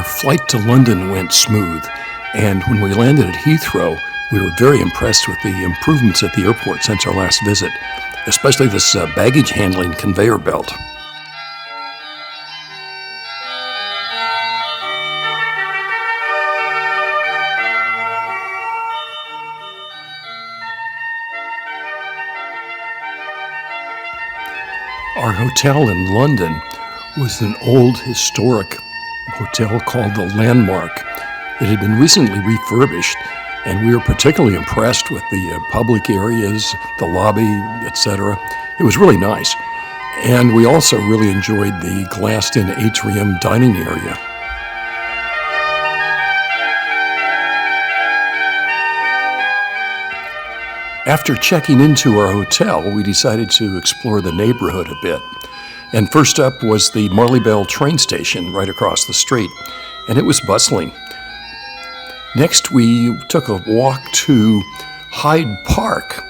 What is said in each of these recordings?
flight to London went smooth, and when we landed at Heathrow, we were very impressed with the improvements at the airport since our last visit, especially this baggage handling conveyor belt. Our hotel in London was an old historic hotel called the Landmark. It had been recently refurbished, and we were particularly impressed with the public areas, the lobby, etc. It was really nice. And we also really enjoyed the glassed-in atrium dining area. After checking into our hotel, we decided to explore the neighborhood a bit. And first up was the Marylebone train station right across the street, and it was bustling. Next, we took a walk to Hyde Park,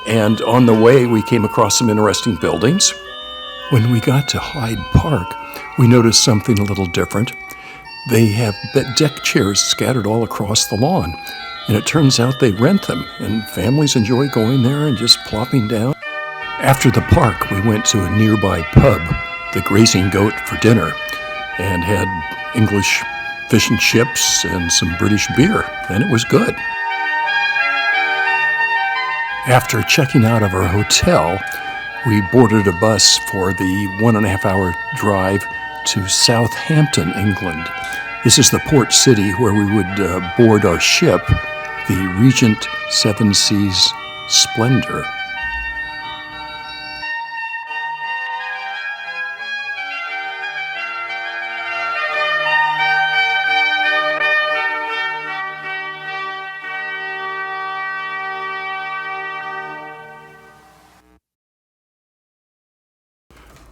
and on the way, we came across some interesting buildings. When we got to Hyde Park, we noticed something a little different. They have deck chairs scattered all across the lawn, and it turns out they rent them, and families enjoy going there and just plopping down. After the park, we went to a nearby pub, the Grazing Goat, for dinner, and had English fish and chips and some British beer, and it was good. After checking out of our hotel, we boarded a bus for the 1.5-hour drive to Southampton, England. This is the port city where we would board our ship, the Regent Seven Seas Splendor.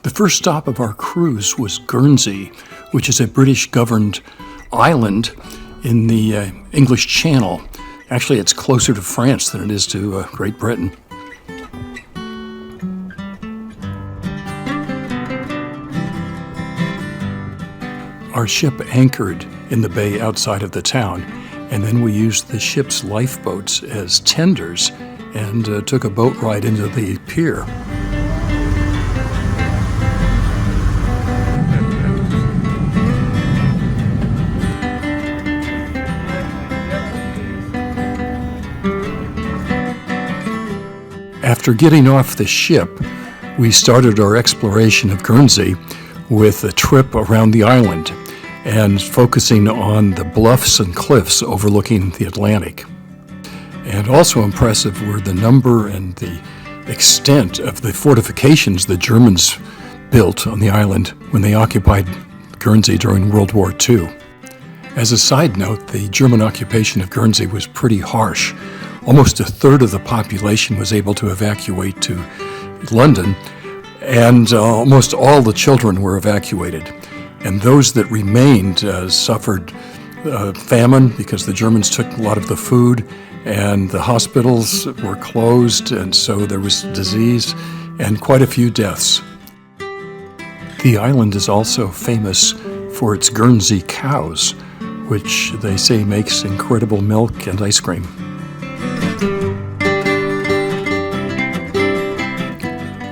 The first stop of our cruise was Guernsey, which is a British-governed island in the English Channel. Actually, it's closer to France than it is to Great Britain. Our ship anchored in the bay outside of the town, and then we used the ship's lifeboats as tenders and took a boat ride into the pier. After getting off the ship, we started our exploration of Guernsey with a trip around the island and focusing on the bluffs and cliffs overlooking the Atlantic. And also impressive were the number and the extent of the fortifications the Germans built on the island when they occupied Guernsey during World War II. As a side note, the German occupation of Guernsey was pretty harsh. Almost a third of the population was able to evacuate to London, and almost all the children were evacuated. And those that remained suffered famine because the Germans took a lot of the food, and the hospitals were closed, and so there was disease and quite a few deaths. The island is also famous for its Guernsey cows, which they say makes incredible milk and ice cream.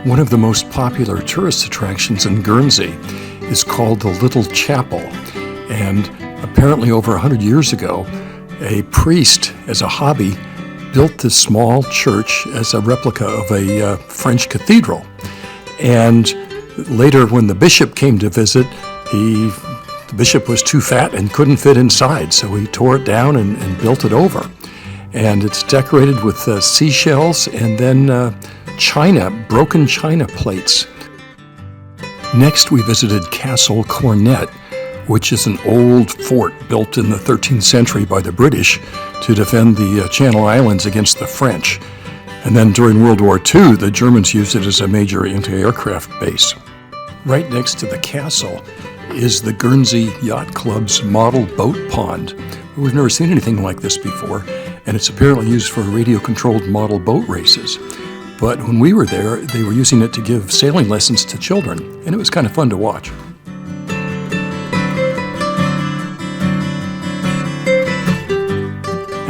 One of the most popular tourist attractions in Guernsey is called the Little Chapel, and apparently over 100 years ago, a priest, as a hobby, built this small church as a replica of a French cathedral. And later, when the bishop came to visit, the bishop was too fat and couldn't fit inside, so he tore it down and built it over. And it's decorated with seashells and then broken china plates. Next, we visited Castle Cornet, which is an old fort built in the 13th century by the British to defend the Channel Islands against the French. And then during World War II, the Germans used it as a major anti-aircraft base. Right next to the castle is the Guernsey Yacht Club's model boat pond. We've never seen anything like this before, and it's apparently used for radio-controlled model boat races. But when we were there, they were using it to give sailing lessons to children, and it was kind of fun to watch.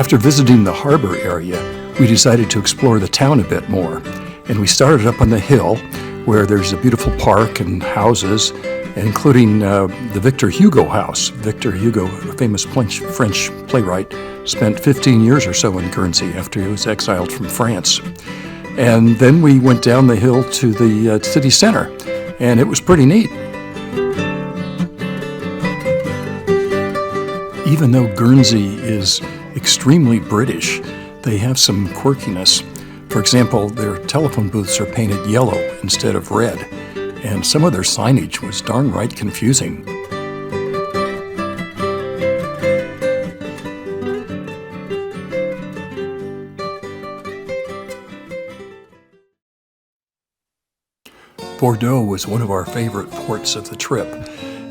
After visiting the harbor area, we decided to explore the town a bit more. And we started up on the hill where there's a beautiful park and houses, including the Victor Hugo house. Victor Hugo, a famous French playwright, spent 15 years or so in Guernsey after he was exiled from France. And then we went down the hill to the city center, and it was pretty neat. Even though Guernsey is extremely British, they have some quirkiness. For example, their telephone booths are painted yellow instead of red, and some of their signage was darn right confusing. Bordeaux was one of our favorite ports of the trip.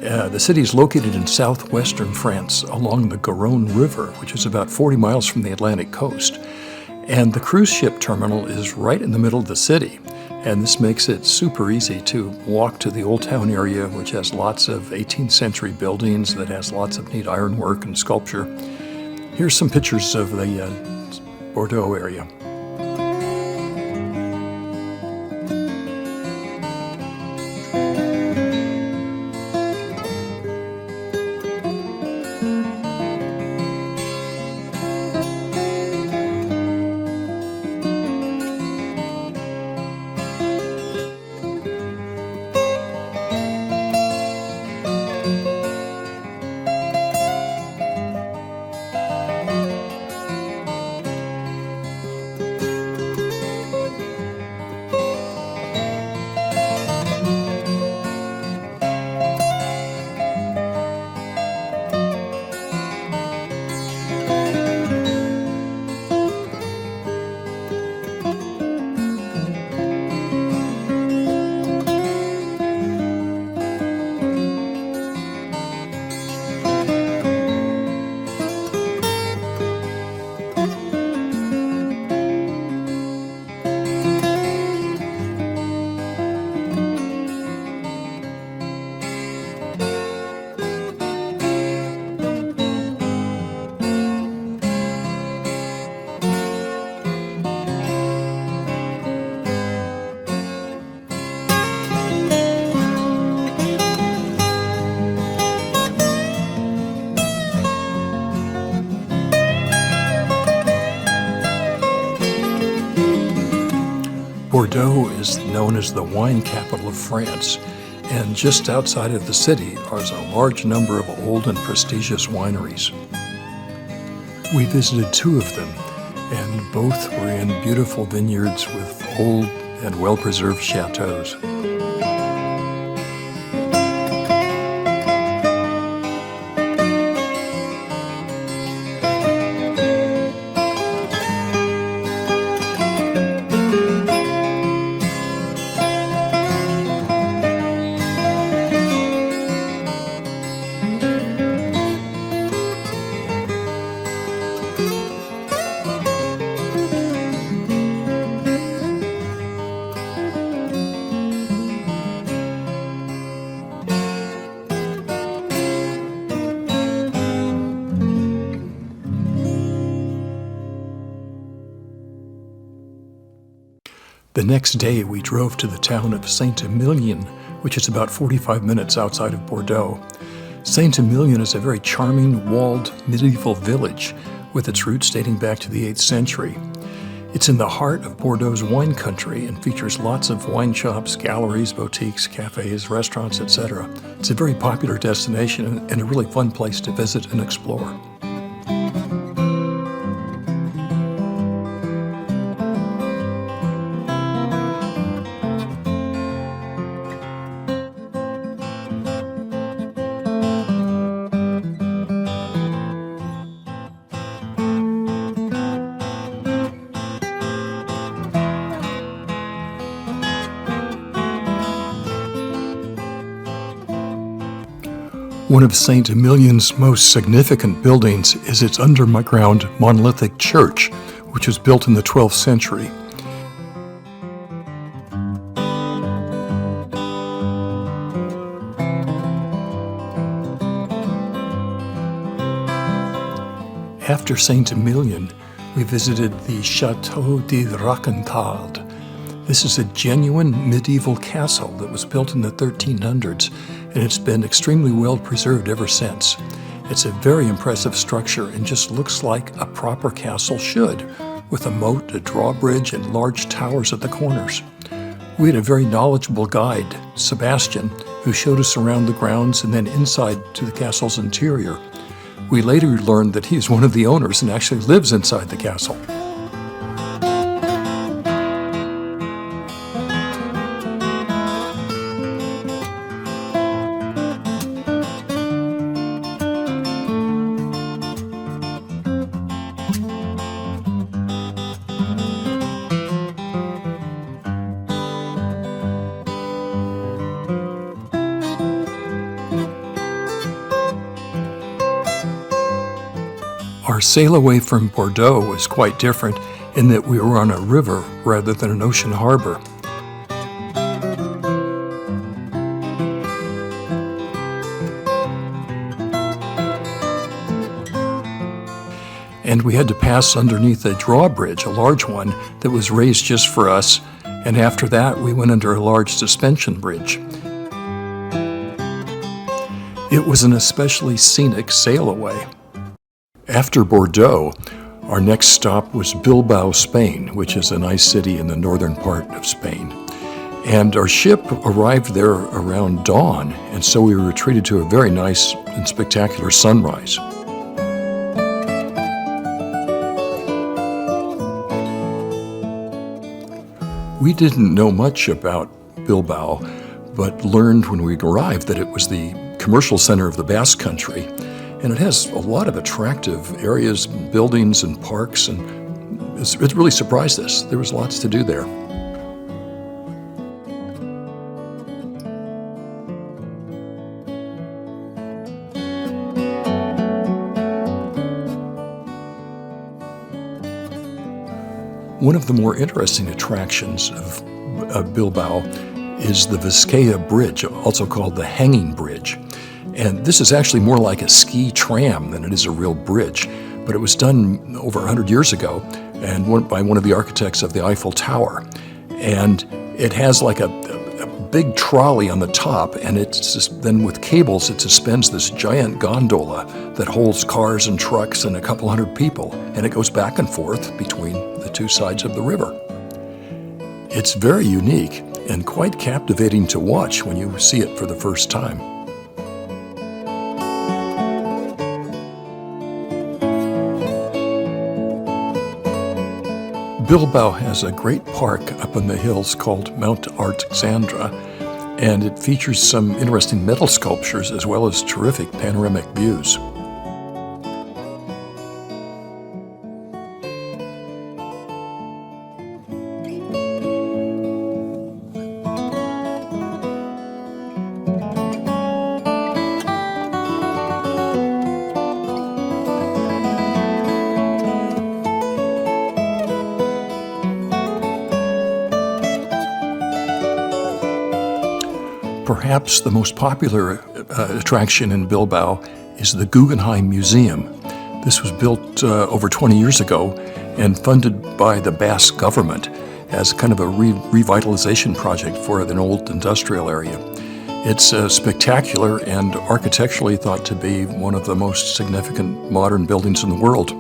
The city is located in southwestern France along the Garonne River, which is about 40 miles from the Atlantic coast. And the cruise ship terminal is right in the middle of the city. And this makes it super easy to walk to the Old Town area, which has lots of 18th century buildings, that has lots of neat ironwork and sculpture. Here's some pictures of the Bordeaux area. Bordeaux is known as the wine capital of France, and just outside of the city is a large number of old and prestigious wineries. We visited two of them, and both were in beautiful vineyards with old and well-preserved chateaus. The next day, we drove to the town of Saint-Emilion, which is about 45 minutes outside of Bordeaux. Saint-Emilion is a very charming, walled, medieval village with its roots dating back to the 8th century. It's in the heart of Bordeaux's wine country and features lots of wine shops, galleries, boutiques, cafes, restaurants, etc. It's a very popular destination and a really fun place to visit and explore. One of Saint-Emilion's most significant buildings is its underground monolithic church, which was built in the 12th century. After Saint-Emilion, we visited the Chateau de Drachenthal. This is a genuine medieval castle that was built in the 1300s, and it's been extremely well preserved ever since. It's a very impressive structure and just looks like a proper castle should, with a moat, a drawbridge, and large towers at the corners. We had a very knowledgeable guide, Sebastian, who showed us around the grounds and then inside to the castle's interior. We later learned that he's one of the owners and actually lives inside the castle. Our sail away from Bordeaux was quite different in that we were on a river rather than an ocean harbor. And we had to pass underneath a drawbridge, a large one, that was raised just for us, and after that we went under a large suspension bridge. It was an especially scenic sail away. After Bordeaux, our next stop was Bilbao, Spain, which is a nice city in the northern part of Spain. And our ship arrived there around dawn, and so we were treated to a very nice and spectacular sunrise. We didn't know much about Bilbao, but learned when we arrived that it was the commercial center of the Basque Country. And it has a lot of attractive areas, buildings and parks, and it really surprised us. There was lots to do there. One of the more interesting attractions of Bilbao is the Vizcaya Bridge, also called the Hanging Bridge. And this is actually more like a ski tram than it is a real bridge, but it was done over 100 years ago and by one of the architects of the Eiffel Tower. And it has like a big trolley on the top, and it's just, then with cables it suspends this giant gondola that holds cars and trucks and a couple hundred people, and it goes back and forth between the two sides of the river. It's very unique and quite captivating to watch when you see it for the first time. Bilbao has a great park up in the hills called Mount Alexandra, and it features some interesting metal sculptures as well as terrific panoramic views. Perhaps the most popular attraction in Bilbao is the Guggenheim Museum. This was built over 20 years ago and funded by the Basque government as kind of a revitalization project for an old industrial area. It's spectacular and architecturally thought to be one of the most significant modern buildings in the world.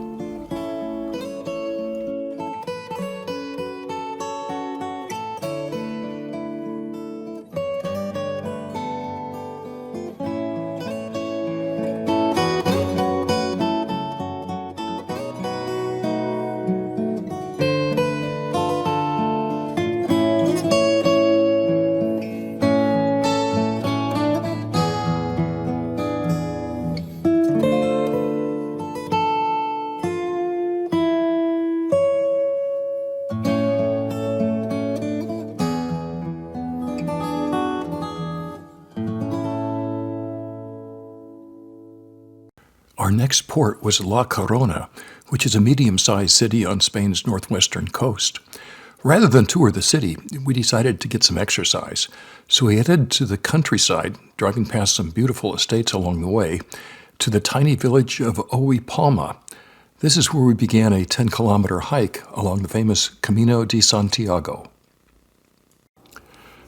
Our next port was La Caruna, which is a medium-sized city on Spain's northwestern coast. Rather than tour the city, we decided to get some exercise. So we headed to the countryside, driving past some beautiful estates along the way, to the tiny village of Palma. This is where we began a 10-kilometer hike along the famous Camino de Santiago.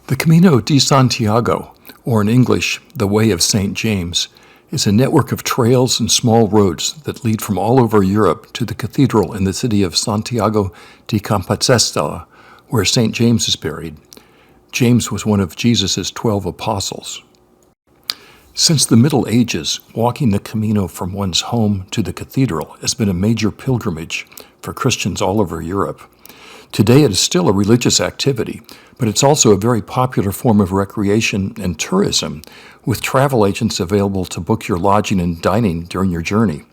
The Camino de Santiago, or in English, the Way of St. James, is a network of trails and small roads that lead from all over Europe to the cathedral in the city of Santiago de Compostela, where St. James is buried. James was one of Jesus' 12 apostles. Since the Middle Ages, walking the Camino from one's home to the cathedral has been a major pilgrimage for Christians all over Europe. Today it is still a religious activity, but it's also a very popular form of recreation and tourism, with travel agents available to book your lodging and dining during your journey.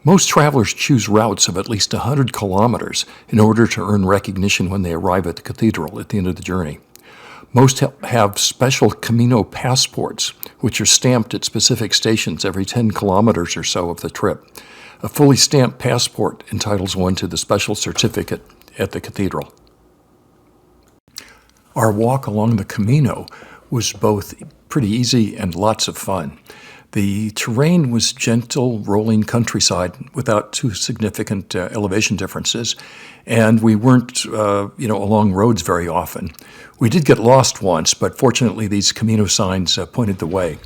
Most travelers choose routes of at least 100 kilometers in order to earn recognition when they arrive at the cathedral at the end of the journey. Most have special Camino passports, which are stamped at specific stations every 10 kilometers or so of the trip. A fully stamped passport entitles one to the special certificate at the cathedral. Our walk along the Camino was both pretty easy and lots of fun. The terrain was gentle, rolling countryside without too significant elevation differences, and we weren't, along roads very often. We did get lost once, but fortunately these Camino signs pointed the way.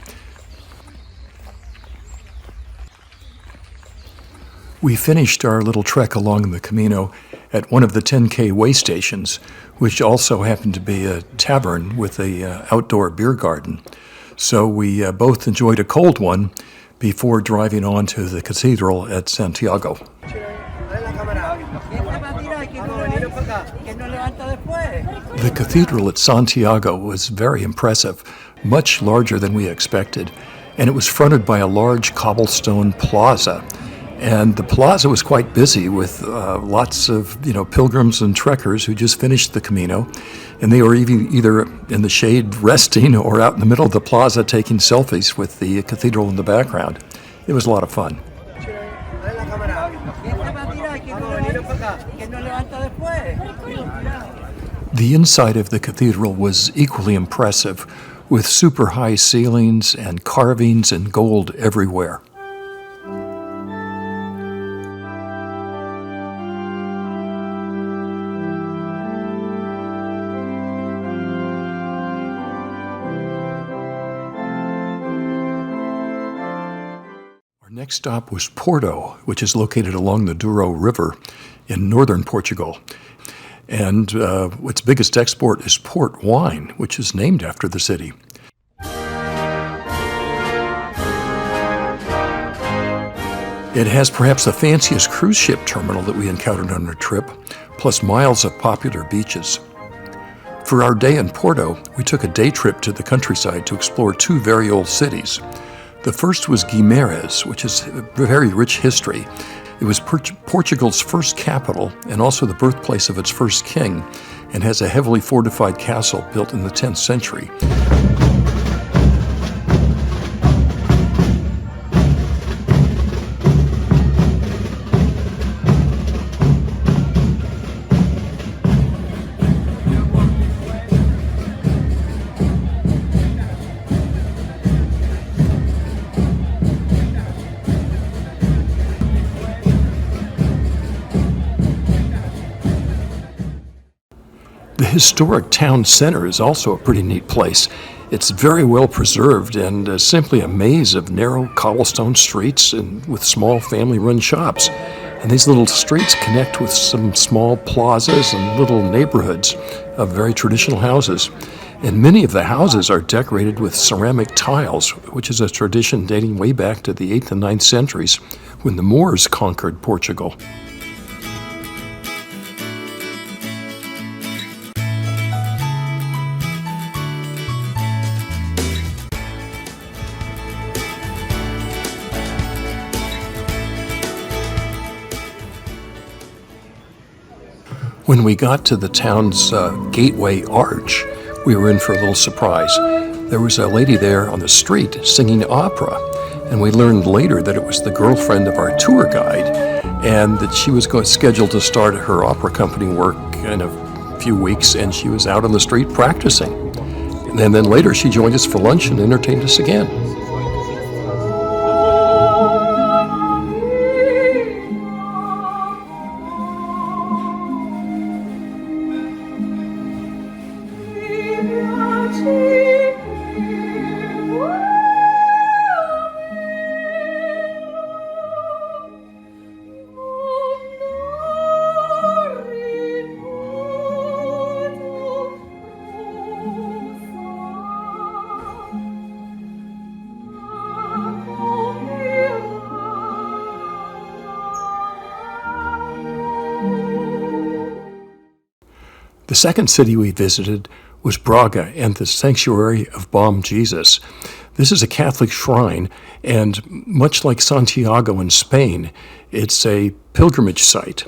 We finished our little trek along the Camino at one of the 10K way stations, which also happened to be a tavern with an outdoor beer garden. So we both enjoyed a cold one before driving on to the cathedral at Santiago. The cathedral at Santiago was very impressive, much larger than we expected, and it was fronted by a large cobblestone plaza. And the plaza was quite busy with lots of pilgrims and trekkers who just finished the Camino, and they were either in the shade resting or out in the middle of the plaza taking selfies with the cathedral in the background. It was a lot of fun. The inside of the cathedral was equally impressive, with super high ceilings and carvings and gold everywhere. Next stop was Porto, which is located along the Douro River in northern Portugal. And its biggest export is port wine, which is named after the city. It has perhaps the fanciest cruise ship terminal that we encountered on our trip, plus miles of popular beaches. For our day in Porto, we took a day trip to the countryside to explore two very old cities. The first was Guimarães, which has a very rich history. It was Portugal's first capital and also the birthplace of its first king, and has a heavily fortified castle built in the 10th century. The historic town center is also a pretty neat place. It's very well preserved and simply a maze of narrow cobblestone streets and with small family-run shops. And these little streets connect with some small plazas and little neighborhoods of very traditional houses. And many of the houses are decorated with ceramic tiles, which is a tradition dating way back to the 8th and 9th centuries when the Moors conquered Portugal. When we got to the town's gateway arch, we were in for a little surprise. There was a lady there on the street singing opera, and we learned later that it was the girlfriend of our tour guide, and that she was scheduled to start her opera company work in a few weeks, and she was out on the street practicing. And then later she joined us for lunch and entertained us again. second city we visited was Braga and the Sanctuary of Bom Jesus. This is a Catholic shrine, and much like Santiago in Spain, it's a pilgrimage site.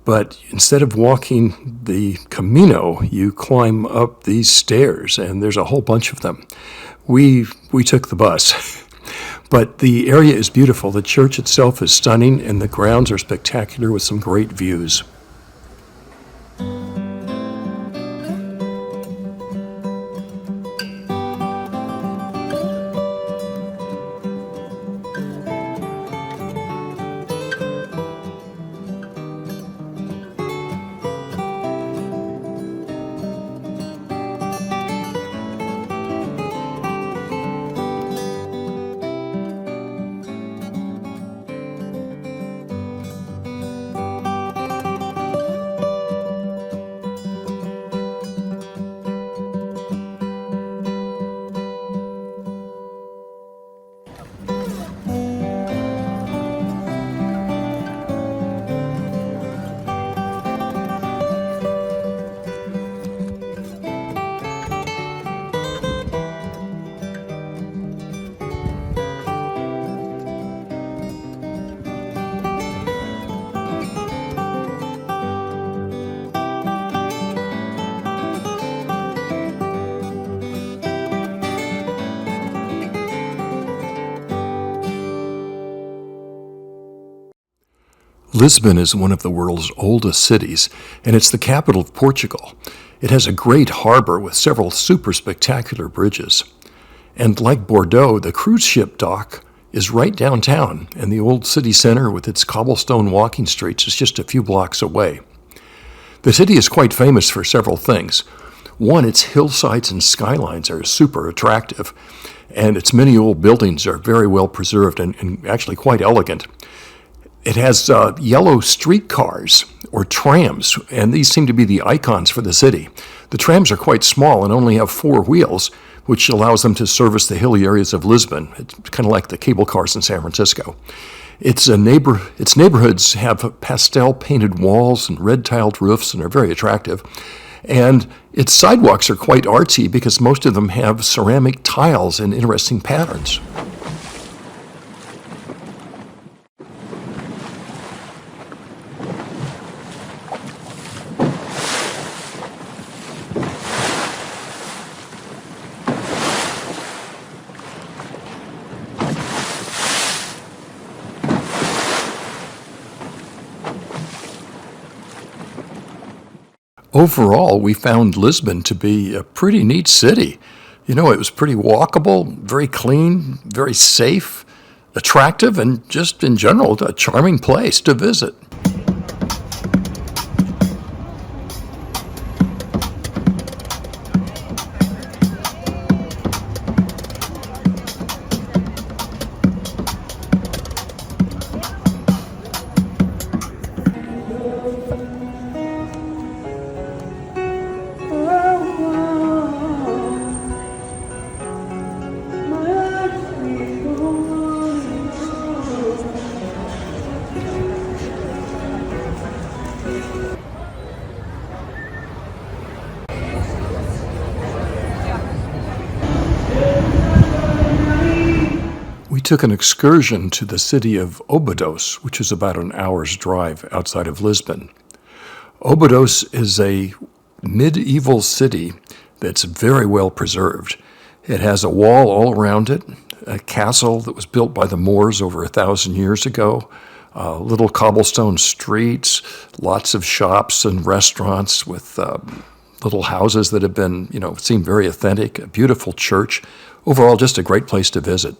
But instead of walking the Camino, you climb up these stairs, and there's a whole bunch of them. We took the bus. But the area is beautiful. The church itself is stunning, and the grounds are spectacular with some great views. Lisbon is one of the world's oldest cities, and it's the capital of Portugal. It has a great harbor with several super spectacular bridges. And like Bordeaux, the cruise ship dock is right downtown, and the old city center with its cobblestone walking streets is just a few blocks away. The city is quite famous for several things. One, its hillsides and skylines are super attractive, and its many old buildings are very well preserved and actually quite elegant. It has yellow streetcars, or trams, and these seem to be the icons for the city. The trams are quite small and only have 4 wheels, which allows them to service the hilly areas of Lisbon. It's kind of like the cable cars in San Francisco. Its neighborhoods have pastel-painted walls and red-tiled roofs and are very attractive. And its sidewalks are quite artsy because most of them have ceramic tiles in interesting patterns. Overall, we found Lisbon to be a pretty neat city. You know, it was pretty walkable, very clean, very safe, attractive, and just in general, a charming place to visit. We took an excursion to the city of Óbidos, which is about an hour's drive outside of Lisbon. Óbidos is a medieval city that's very well preserved. It has a wall all around it, a castle that was built by the Moors over 1,000 years ago, little cobblestone streets, lots of shops and restaurants with little houses that have been, seem very authentic, a beautiful church. Overall, just a great place to visit.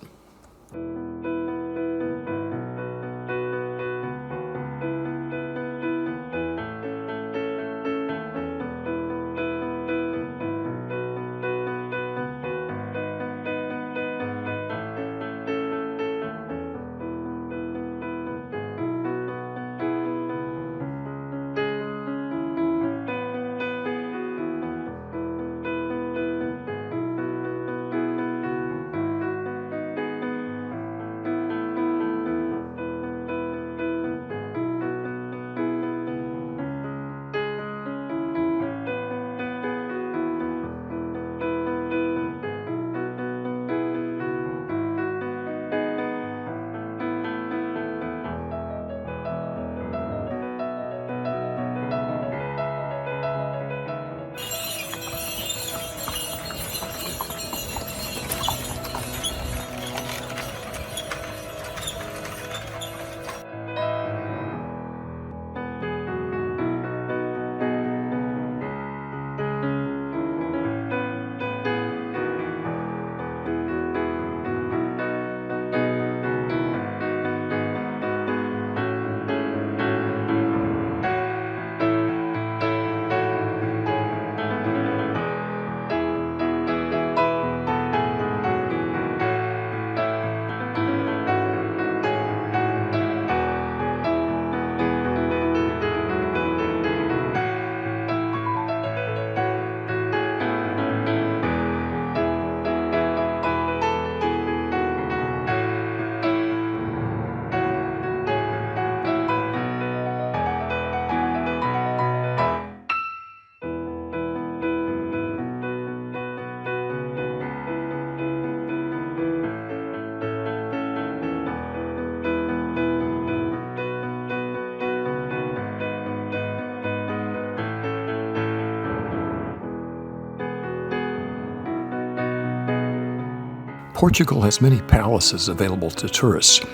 Portugal has many palaces available to tourists,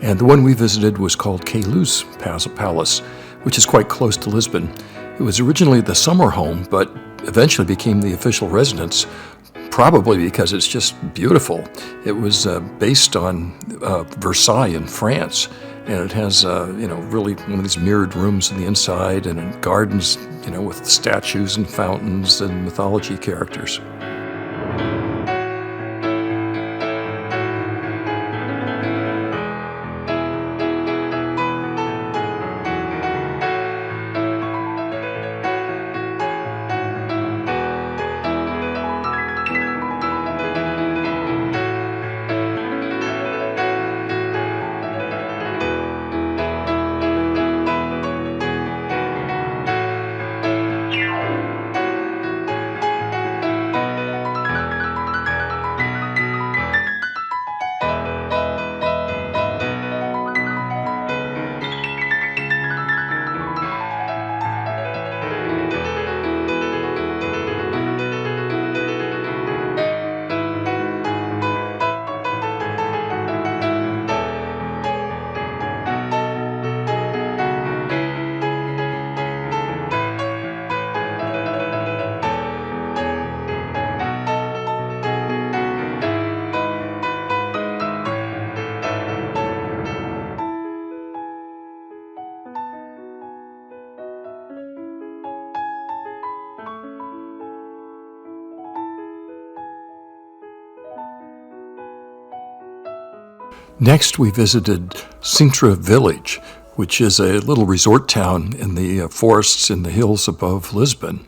and the one we visited was called Queluz Palace, which is quite close to Lisbon. It was originally the summer home, but eventually became the official residence, probably because it's just beautiful. It was based on Versailles in France, and it has, really one of these mirrored rooms on the inside and gardens, with statues and fountains and mythology characters. Next, we visited Sintra Village, which is a little resort town in the forests in the hills above Lisbon.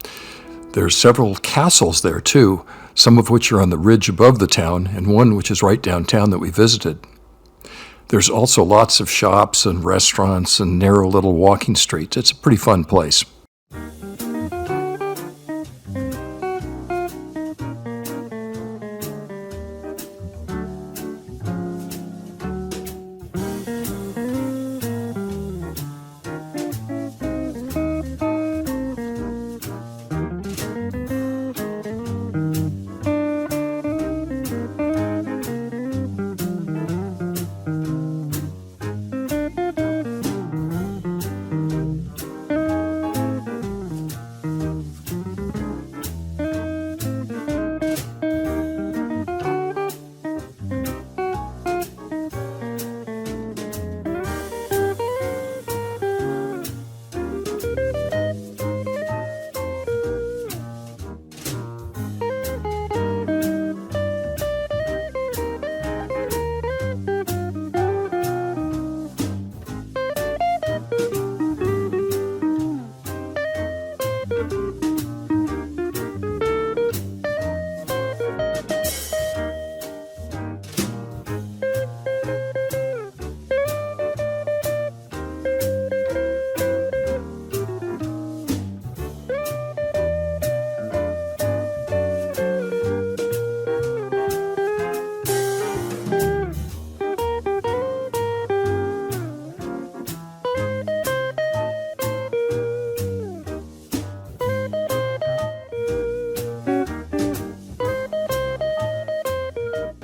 There are several castles there, too, some of which are on the ridge above the town, and one which is right downtown that we visited. There's also lots of shops and restaurants and narrow little walking streets. It's a pretty fun place.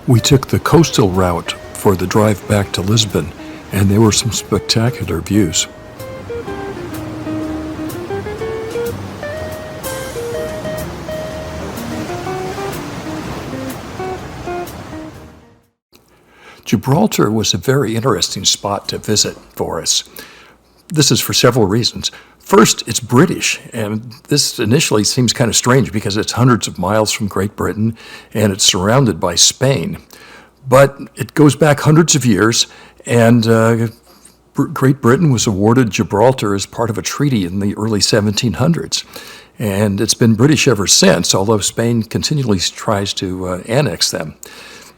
We took the coastal route for the drive back to Lisbon, and there were some spectacular views. Gibraltar was a very interesting spot to visit for us. This is for several reasons. First, it's British, and this initially seems kind of strange because it's hundreds of miles from Great Britain and it's surrounded by Spain. But it goes back hundreds of years, and Great Britain was awarded Gibraltar as part of a treaty in the early 1700s. And it's been British ever since, although Spain continually tries to annex them.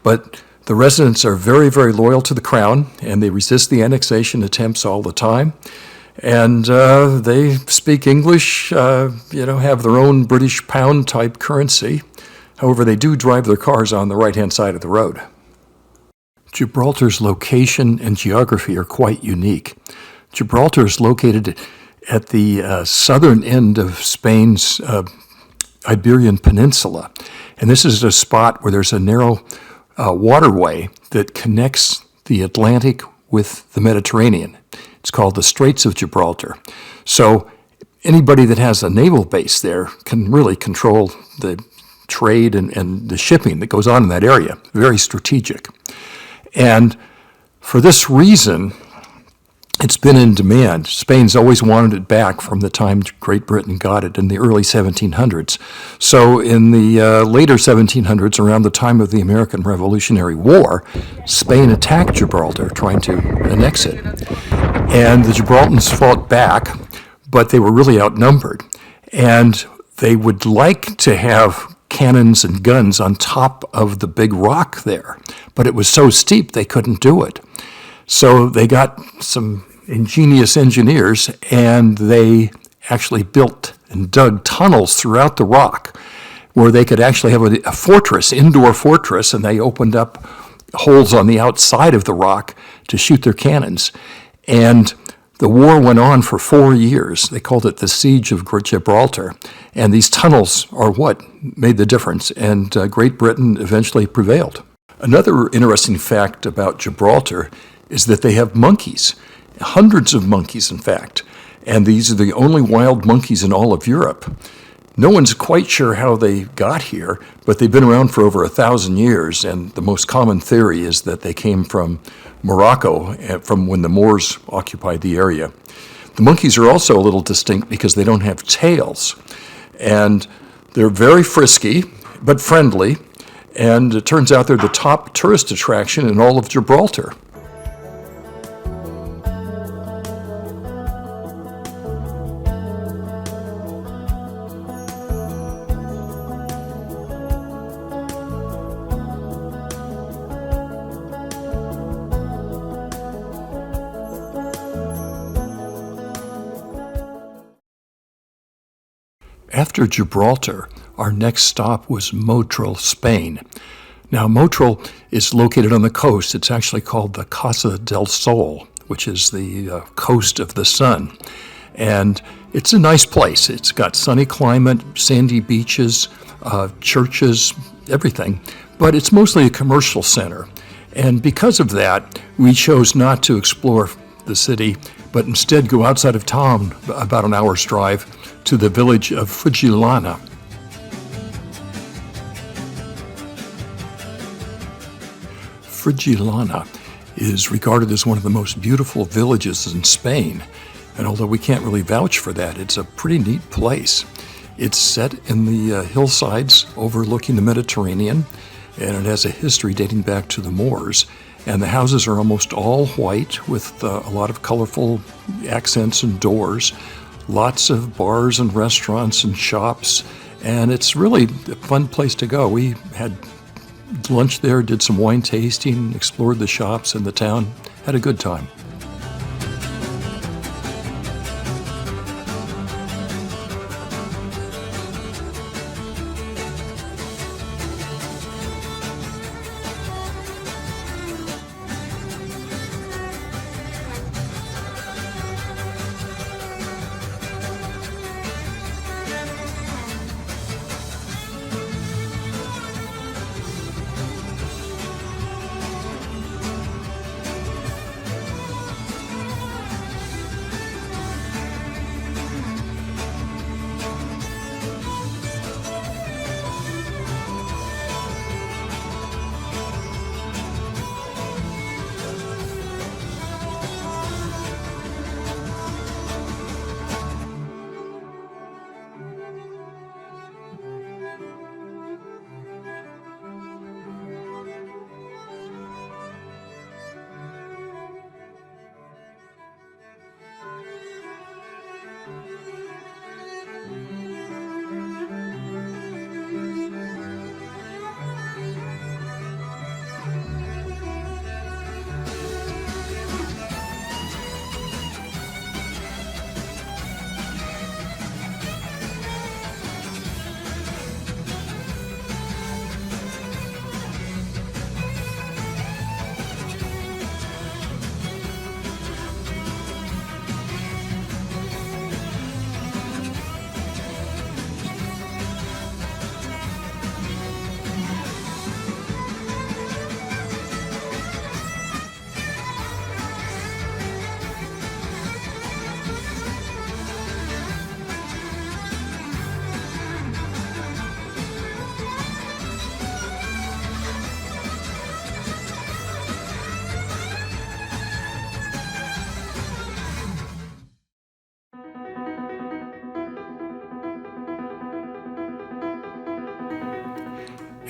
But the residents are very, very loyal to the crown, and they resist the annexation attempts all the time. And they speak English, have their own British pound-type currency. However, they do drive their cars on the right-hand side of the road. Gibraltar's location and geography are quite unique. Gibraltar is located at the southern end of Spain's Iberian Peninsula. And this is a spot where there's a narrow waterway that connects the Atlantic with the Mediterranean. It's called the Straits of Gibraltar. So anybody that has a naval base there can really control the trade and the shipping that goes on in that area. Very strategic. And for this reason, it's been in demand. Spain's always wanted it back from the time Great Britain got it in the early 1700s. So in the later 1700s, around the time of the American Revolutionary War, Spain attacked Gibraltar, trying to annex it. And the Gibraltars fought back, but they were really outnumbered. And they would like to have cannons and guns on top of the big rock there, but it was so steep they couldn't do it. So they got some ingenious engineers, and they actually built and dug tunnels throughout the rock where they could actually have a fortress, indoor fortress, and they opened up holes on the outside of the rock to shoot their cannons. And the war went on for 4 years. They called it the Siege of Gibraltar. And these tunnels are what made the difference, and Great Britain eventually prevailed. Another interesting fact about Gibraltar is that they have monkeys, hundreds of monkeys, in fact, and these are the only wild monkeys in all of Europe. No one's quite sure how they got here, but they've been around for over 1,000 years, and the most common theory is that they came from Morocco, from when the Moors occupied the area. The monkeys are also a little distinct because they don't have tails, and they're very frisky, but friendly, and it turns out they're the top tourist attraction in all of Gibraltar. After Gibraltar, our next stop was Motril, Spain. Now, Motril is located on the coast. It's actually called the Costa del Sol, which is the coast of the sun. And it's a nice place. It's got sunny climate, sandy beaches, churches, everything. But it's mostly a commercial center. And because of that, we chose not to explore the city, but instead go outside of town, about an hour's drive, to the village of Frigilana. Frigilana is regarded as one of the most beautiful villages in Spain, and although we can't really vouch for that, it's a pretty neat place. It's set in the hillsides overlooking the Mediterranean, and it has a history dating back to the Moors, and the houses are almost all white with a lot of colorful accents and doors. Lots of bars and restaurants and shops, and it's really a fun place to go. We had lunch there, did some wine tasting, explored the shops and the town, had a good time.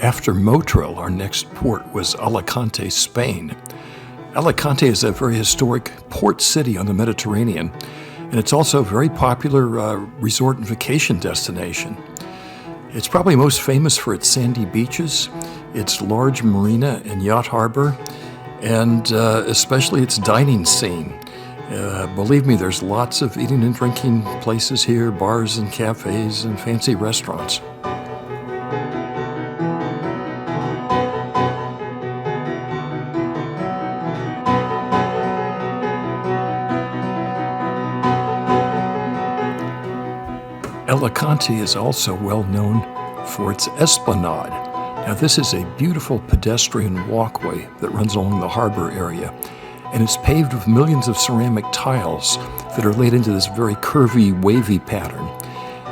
After Motril, our next port was Alicante, Spain. Alicante is a very historic port city on the Mediterranean, and it's also a very popular resort and vacation destination. It's probably most famous for its sandy beaches, its large marina and yacht harbor, and especially its dining scene. Believe me, there's lots of eating and drinking places here, bars and cafes and fancy restaurants. Alicante is also well known for its esplanade. Now, this is a beautiful pedestrian walkway that runs along the harbor area, and it's paved with millions of ceramic tiles that are laid into this very curvy, wavy pattern.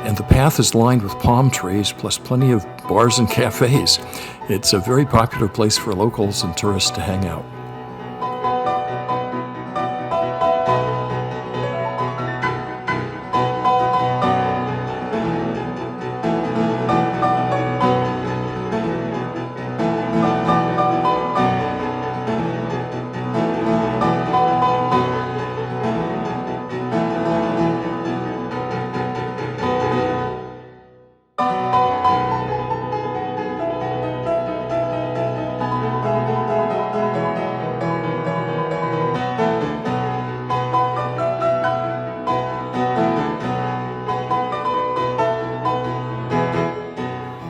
And the path is lined with palm trees, plus plenty of bars and cafes. It's a very popular place for locals and tourists to hang out.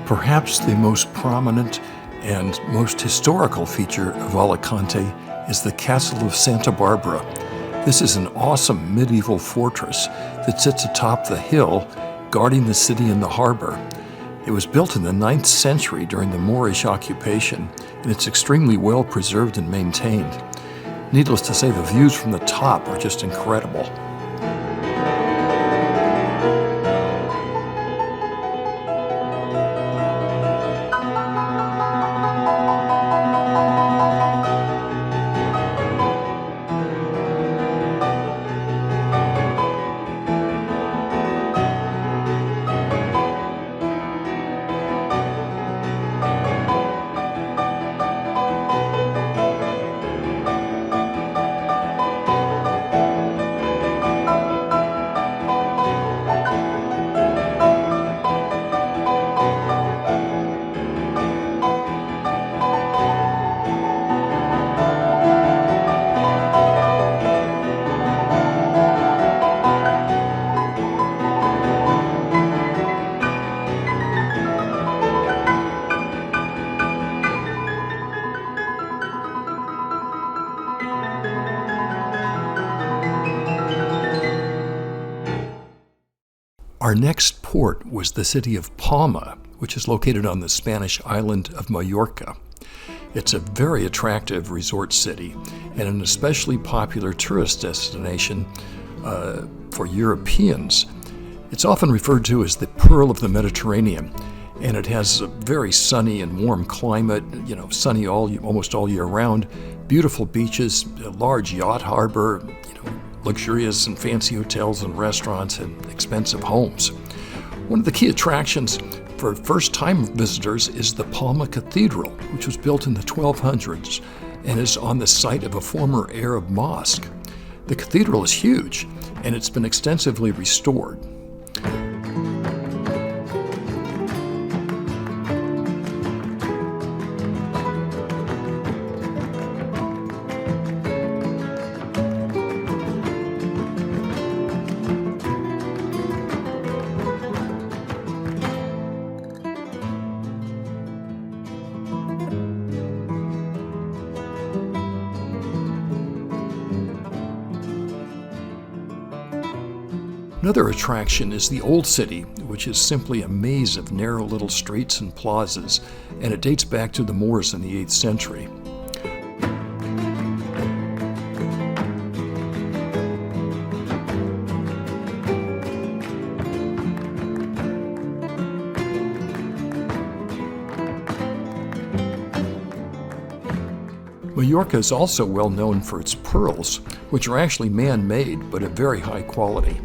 Perhaps the most prominent and most historical feature of Alicante is the Castle of Santa Barbara. This is an awesome medieval fortress that sits atop the hill, guarding the city and the harbor. It was built in the 9th century during the Moorish occupation, and it's extremely well preserved and maintained. Needless to say, the views from the top are just incredible. Our next port was the city of Palma, which is located on the Spanish island of Mallorca. It's a very attractive resort city and an especially popular tourist destination for Europeans. It's often referred to as the Pearl of the Mediterranean, and it has a very sunny and warm climate, sunny almost all year round, beautiful beaches, a large yacht harbor, luxurious and fancy hotels and restaurants and expensive homes. One of the key attractions for first-time visitors is the Palma Cathedral, which was built in the 1200s and is on the site of a former Arab mosque. The cathedral is huge, and it's been extensively restored. Another attraction is the Old City, which is simply a maze of narrow little streets and plazas, and it dates back to the Moors in the 8th century. Mallorca is also well known for its pearls, which are actually man-made but of very high quality.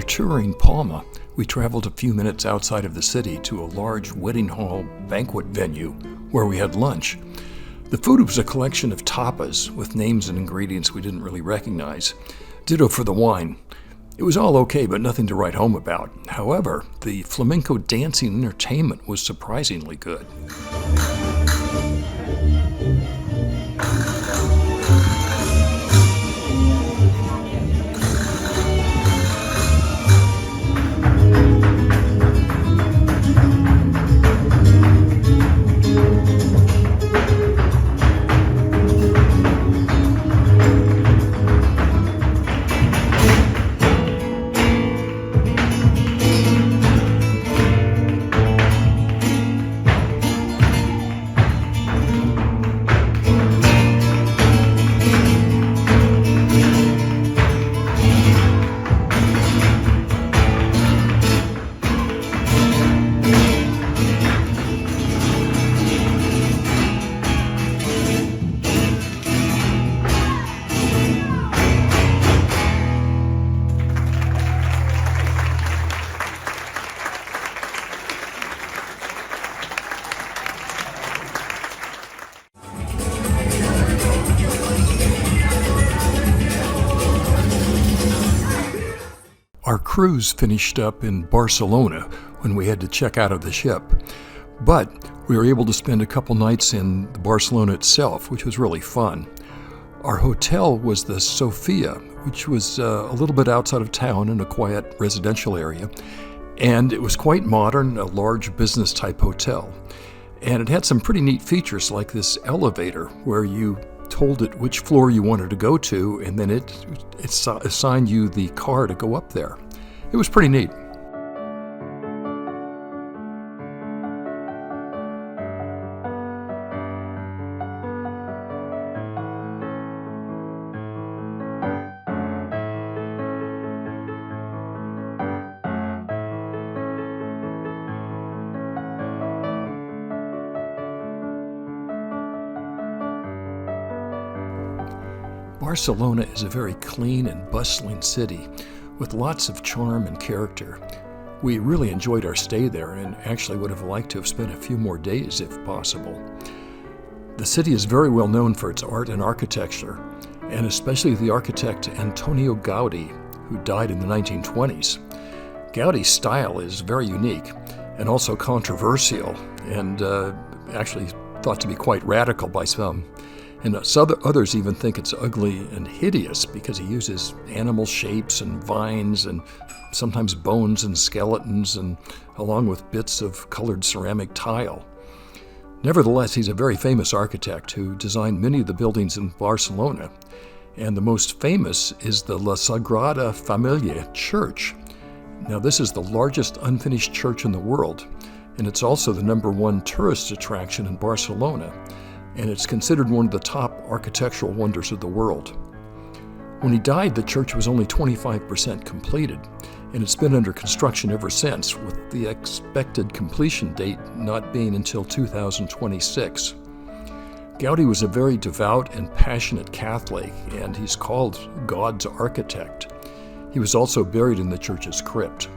touring Palma, we traveled a few minutes outside of the city to a large wedding hall banquet venue where we had lunch. The food was a collection of tapas with names and ingredients we didn't really recognize. Ditto for the wine. It was all okay, but nothing to write home about. However, the flamenco dancing entertainment was surprisingly good. Our cruise finished up in Barcelona when we had to check out of the ship, but we were able to spend a couple nights in Barcelona itself, which was really fun. Our hotel was the Sofia, which was a little bit outside of town in a quiet residential area, and it was quite modern, a large business-type hotel. And it had some pretty neat features like this elevator where you told it which floor you wanted to go to, and then it assigned you the car to go up there. It was pretty neat. Barcelona is a very clean and bustling city with lots of charm and character. We really enjoyed our stay there and actually would have liked to have spent a few more days if possible. The city is very well known for its art and architecture, and especially the architect Antonio Gaudí, who died in the 1920s. Gaudi's style is very unique and also controversial and actually thought to be quite radical by some. And others even think it's ugly and hideous because he uses animal shapes and vines and sometimes bones and skeletons, and along with bits of colored ceramic tile. Nevertheless, he's a very famous architect who designed many of the buildings in Barcelona, and the most famous is the La Sagrada Familia Church. Now, this is the largest unfinished church in the world, and it's also the #1 tourist attraction in Barcelona, and it's considered one of the top architectural wonders of the world. When he died, the church was only 25% completed, and it's been under construction ever since, with the expected completion date not being until 2026. Gaudí was a very devout and passionate Catholic, and he's called God's architect. He was also buried in the church's crypt.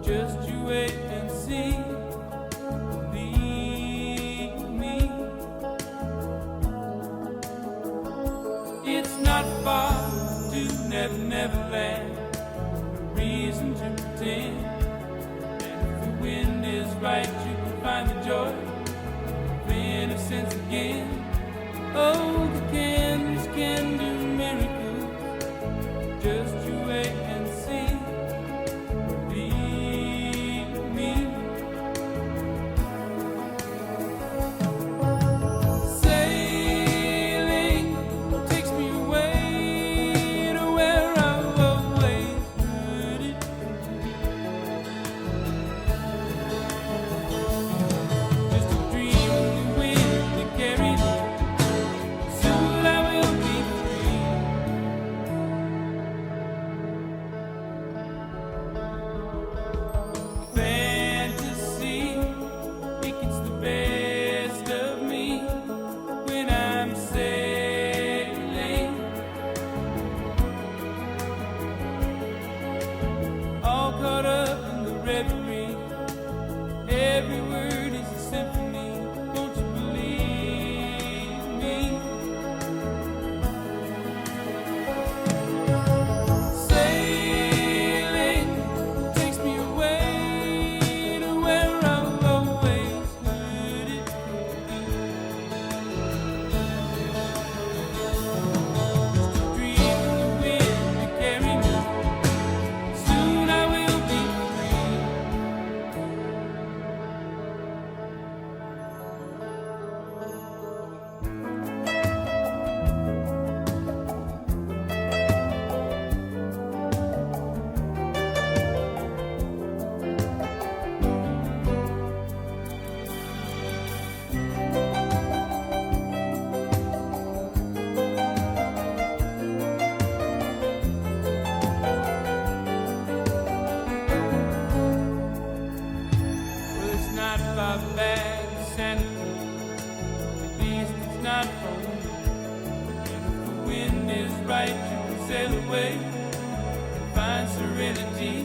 Just you wait and see. Believe me. It's not far to Never Never Land. No reason to pretend. And if the wind is right, you can find the joy of innocence again. Oh, the candles can do miracles. Just you wait and see. Believe me. Sailing takes me away to where I've always heard it. Just a dream of the wind that carries me. Soon I will be free. Fantasy, it gets the best of me when I'm sailing. All caught up in the reverie. Every word is a symphony. Won't you believe me? Sailing takes me away to where I've always heard it. Just a dream of the wind to carry me. Soon I will be free. Well, it's not far back to sanity. At least it's not home. And if the wind is right, you can sail away and find serenity.